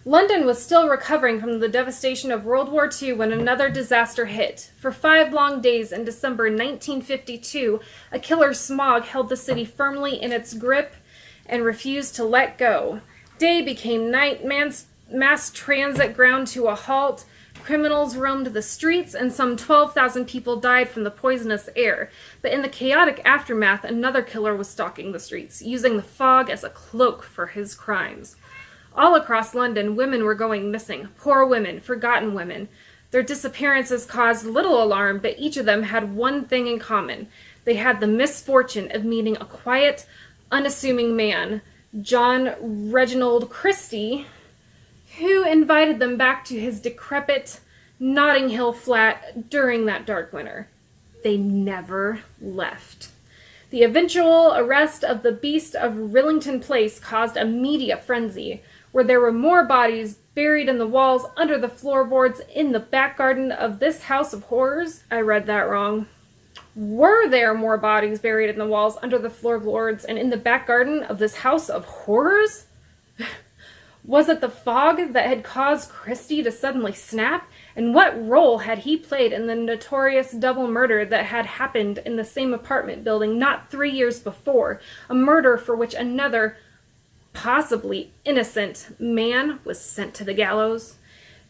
London was still recovering from the devastation of World War II when another disaster hit. For 5 long days in December 1952, a killer smog held the city firmly in its grip and refused to let go. Day became night, mass transit ground to a halt, criminals roamed the streets, and some 12,000 people died from the poisonous air. But in the chaotic aftermath, another killer was stalking the streets, using the fog as a cloak for his crimes. All across London, women were going missing. Poor women, forgotten women. Their disappearances caused little alarm, but each of them had one thing in common. They had the misfortune of meeting a quiet, unassuming man, John Reginald Christie, who invited them back to his decrepit Notting Hill flat during that dark winter. They never left. The eventual arrest of the Beast of Rillington Place caused a media frenzy, where there were more bodies buried in the walls under the floorboards in the back garden of this house of horrors. I read that wrong. Were there more bodies buried in the walls under the floorboards and in the back garden of this house of horrors? Was it the fog that had caused Christie to suddenly snap? And what role had he played in the notorious double murder that had happened in the same apartment building not 3 years before? A murder for which another, possibly innocent, man was sent to the gallows?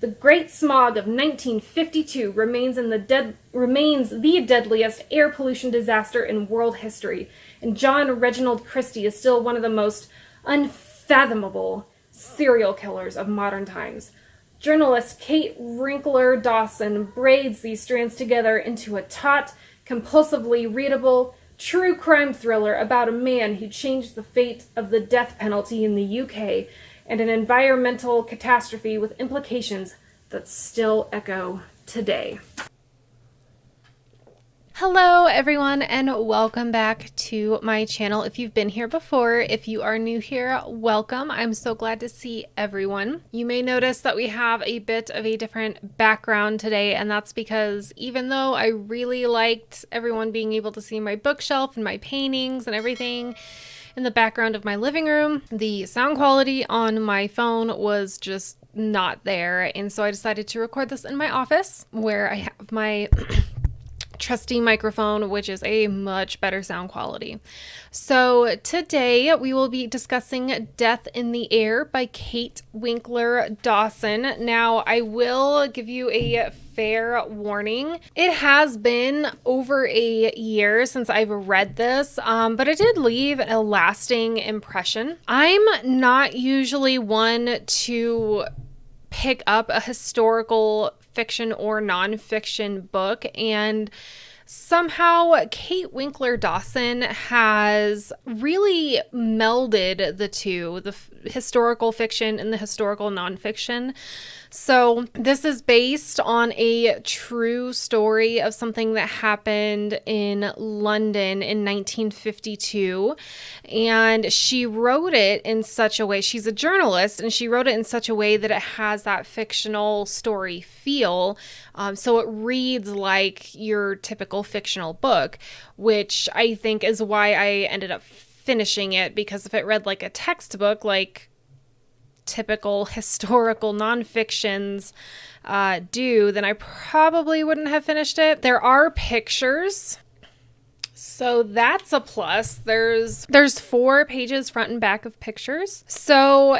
The Great Smog of 1952 remains the deadliest air pollution disaster in world history, and John Reginald Christie is still one of the most unfathomable serial killers of modern times. Journalist Kate Winkler Dawson braids these strands together into a taut, compulsively readable, true crime thriller about a man who changed the fate of the death penalty in the UK and an environmental catastrophe with implications that still echo today. Hello everyone and welcome back to my channel. If you've been here before, if you are new here, welcome. I'm so glad to see everyone. You may notice that we have a bit of a different background today, and that's because even though I really liked everyone being able to see my bookshelf and my paintings and everything in the background of my living room, the sound quality on my phone was just not there, and so I decided to record this in my office where I have my trusty microphone, which is a much better sound quality. So today we will be discussing Death in the Air by Kate Winkler Dawson. Now, I will give you a fair warning. It has been over a year since I've read this, but it did leave a lasting impression. I'm not usually one to pick up a historical fiction or nonfiction book, and somehow Kate Winkler Dawson has really melded the two, the historical fiction and the historical nonfiction. So this is based on a true story of something that happened in London in 1952. And she wrote it in such a way, she's a journalist, and she wrote it in such a way that it has that fictional story feel. So it reads like your typical fictional book, which I think is why I ended up finishing it, because if it read like a textbook, like typical historical nonfictions do, then I probably wouldn't have finished it. There are pictures, so that's a plus. There's 4 pages front and back of pictures. So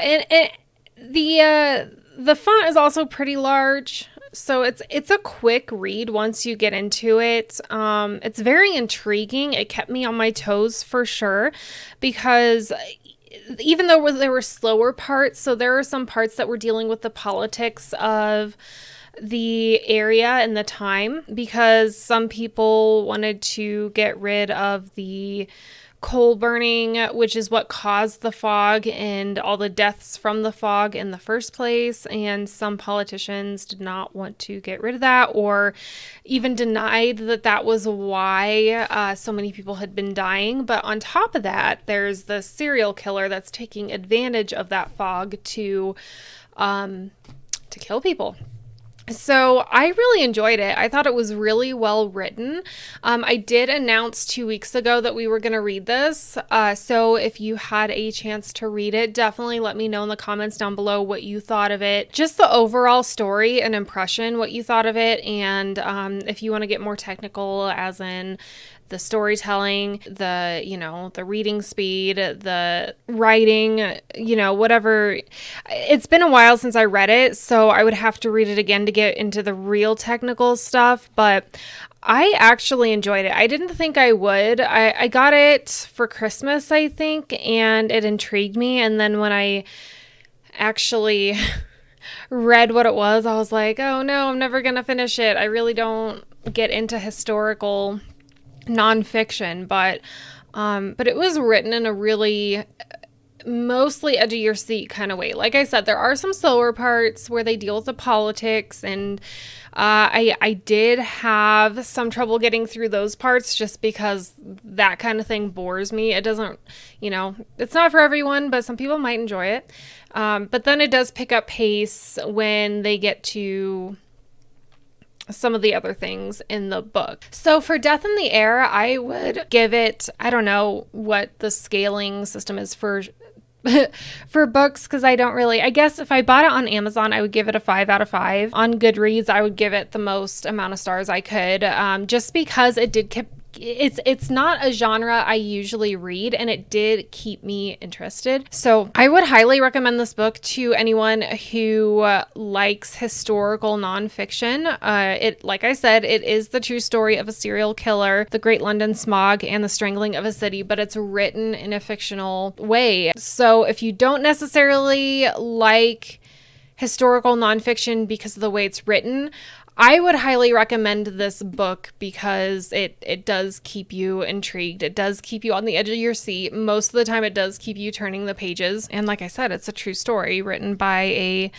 the font is also pretty large. So it's a quick read once you get into it. It's very intriguing. It kept me on my toes for sure, because even though there were slower parts, so there are some parts that were dealing with the politics of the area and the time, because some people wanted to get rid of the coal burning, which is what caused the fog and all the deaths from the fog in the first place. And some politicians did not want to get rid of that, or even denied that that was why so many people had been dying. But on top of that, there's the serial killer that's taking advantage of that fog to kill people. So I really enjoyed it. I thought it was really well written. I did announce 2 weeks ago that we were going to read this. So if you had a chance to read it, definitely let me know in the comments down below what you thought of it. Just the overall story and impression, what you thought of it. And if you want to get more technical, as in the storytelling, the reading speed, the writing, whatever. It's been a while since I read it, so I would have to read it again to get into the real technical stuff, but I actually enjoyed it. I didn't think I would. I got it for Christmas, I think, and it intrigued me, and then when I actually read what it was, I was like, oh no, I'm never gonna finish it. I really don't get into historical nonfiction, but it was written in a really mostly edge of your seat kind of way. Like I said, there are some slower parts where they deal with the politics, and I did have some trouble getting through those parts just because that kind of thing bores me. It doesn't, it's not for everyone, but some people might enjoy it. But then it does pick up pace when they get to some of the other things in the book. So for Death in the Air, I would give it, I don't know what the scaling system is for for books, because I guess if I bought it on Amazon, I would give it a 5 out of 5. On Goodreads, I would give it the most amount of stars I could, just because it did keep it's not a genre I usually read, and it did keep me interested. So I would highly recommend this book to anyone who likes historical nonfiction. Like I said, it is the true story of a serial killer, the Great London Smog, and the strangling of a city, but it's written in a fictional way. So if you don't necessarily like historical nonfiction because of the way it's written, I would highly recommend this book because it does keep you intrigued. It does keep you on the edge of your seat. Most of the time it does keep you turning the pages. And like I said, it's a true story written by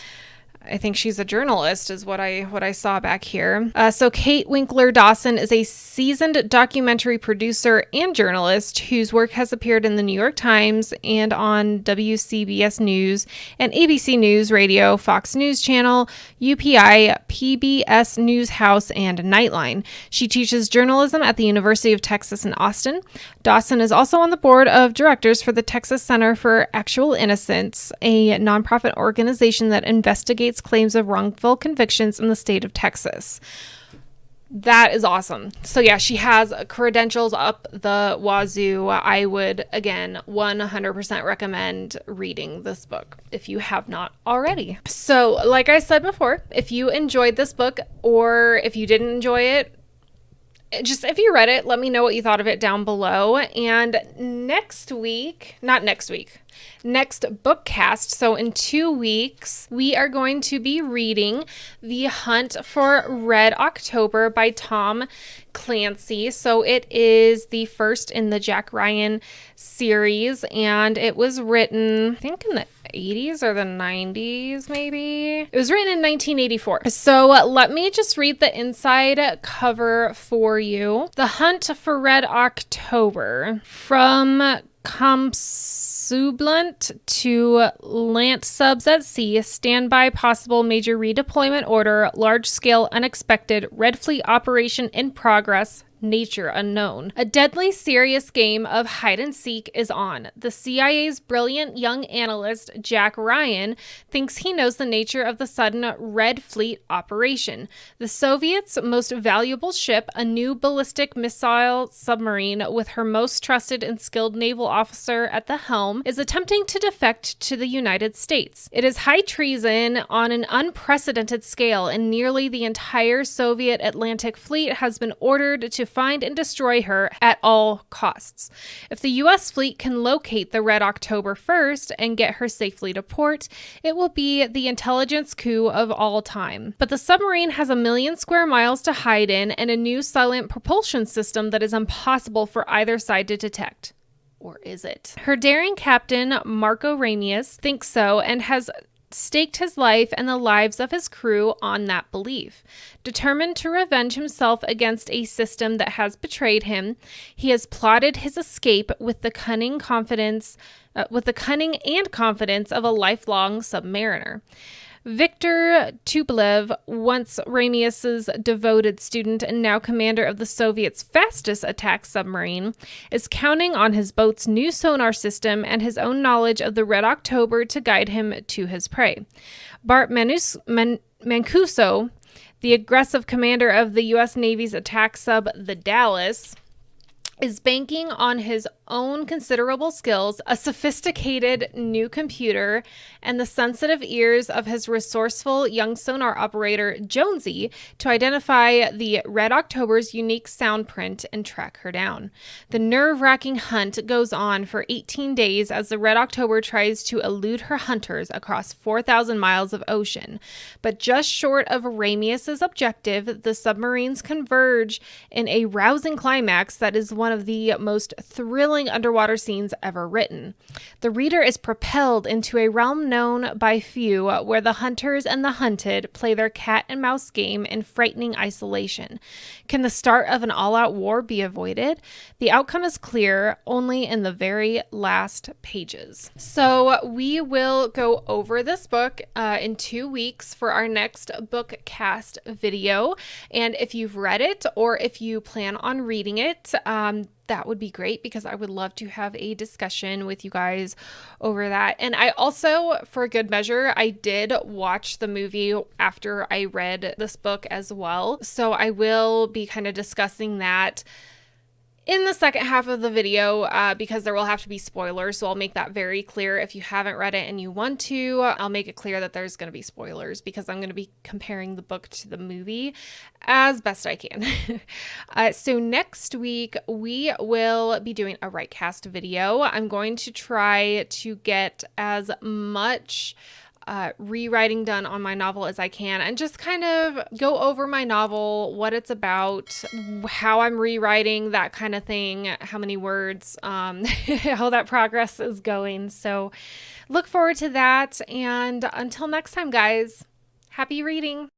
I think she's a journalist is what I saw back here. So Kate Winkler Dawson is a seasoned documentary producer and journalist whose work has appeared in the New York Times and on WCBS News and ABC News Radio, Fox News Channel, UPI, PBS News House, and Nightline. She teaches journalism at the University of Texas in Austin. Dawson is also on the board of directors for the Texas Center for Actual Innocence, a nonprofit organization that investigates claims of wrongful convictions in the state of Texas. That is awesome. So yeah, she has credentials up the wazoo. I would, again, 100% recommend reading this book if you have not already. So like I said before, if you enjoyed this book or if you didn't enjoy it, just if you read it, let me know what you thought of it down below. And next Bookcast, so in 2 weeks, we are going to be reading The Hunt for Red October by Tom Clancy. So it is the first in the Jack Ryan series, and it was written, I think, in the 80s or the 90s, maybe. It was written in 1984. So let me just read the inside cover for you. The Hunt for Red October. From Compsublant to Lant Subs at Sea, standby possible major redeployment order, large-scale unexpected, Red Fleet operation in progress, nature unknown. A deadly serious game of hide and seek is on. The CIA's brilliant young analyst, Jack Ryan, thinks he knows the nature of the sudden Red Fleet operation. The Soviets' most valuable ship, a new ballistic missile submarine with her most trusted and skilled naval officer at the helm, is attempting to defect to the United States. It is high treason on an unprecedented scale, and nearly the entire Soviet Atlantic Fleet has been ordered to find and destroy her at all costs. If the U.S. fleet can locate the Red October first and get her safely to port, it will be the intelligence coup of all time. But the submarine has 1 million square miles to hide in and a new silent propulsion system that is impossible for either side to detect. Or is it? Her daring captain, Marco Ramius, thinks so and has staked his life and the lives of his crew on that belief. Determined to revenge himself against a system that has betrayed him, he has plotted his escape with the cunning and confidence of a lifelong submariner. Viktor Tupolev, once Ramius's devoted student and now commander of the Soviets' fastest attack submarine, is counting on his boat's new sonar system and his own knowledge of the Red October to guide him to his prey. Bart Mancuso, the aggressive commander of the U.S. Navy's attack sub, the Dallas, is banking on his own considerable skills, a sophisticated new computer, and the sensitive ears of his resourceful young sonar operator, Jonesy, to identify the Red October's unique sound print and track her down. The nerve-wracking hunt goes on for 18 days as the Red October tries to elude her hunters across 4,000 miles of ocean. But just short of Ramius's objective, the submarines converge in a rousing climax that is one of the most thrilling underwater scenes ever written. The reader is propelled into a realm known by few, where the hunters and the hunted play their cat and mouse game in frightening isolation. Can the start of an all-out war be avoided? The outcome is clear only in the very last pages. So we will go over this book in 2 weeks for our next Bookcast video. And if you've read it or if you plan on reading it, that would be great because I would love to have a discussion with you guys over that. And I also, for good measure, I did watch the movie after I read this book as well. So I will be kind of discussing that in the second half of the video because there will have to be spoilers. So I'll make that very clear. If you haven't read it and you want to, I'll make it clear that there's going to be spoilers because I'm going to be comparing the book to the movie as best I can. So next week we will be doing a writecast video. I'm going to try to get as much rewriting done on my novel as I can and just kind of go over my novel, what it's about, how I'm rewriting, that kind of thing, how many words, how that progress is going. So look forward to that. And until next time, guys, happy reading.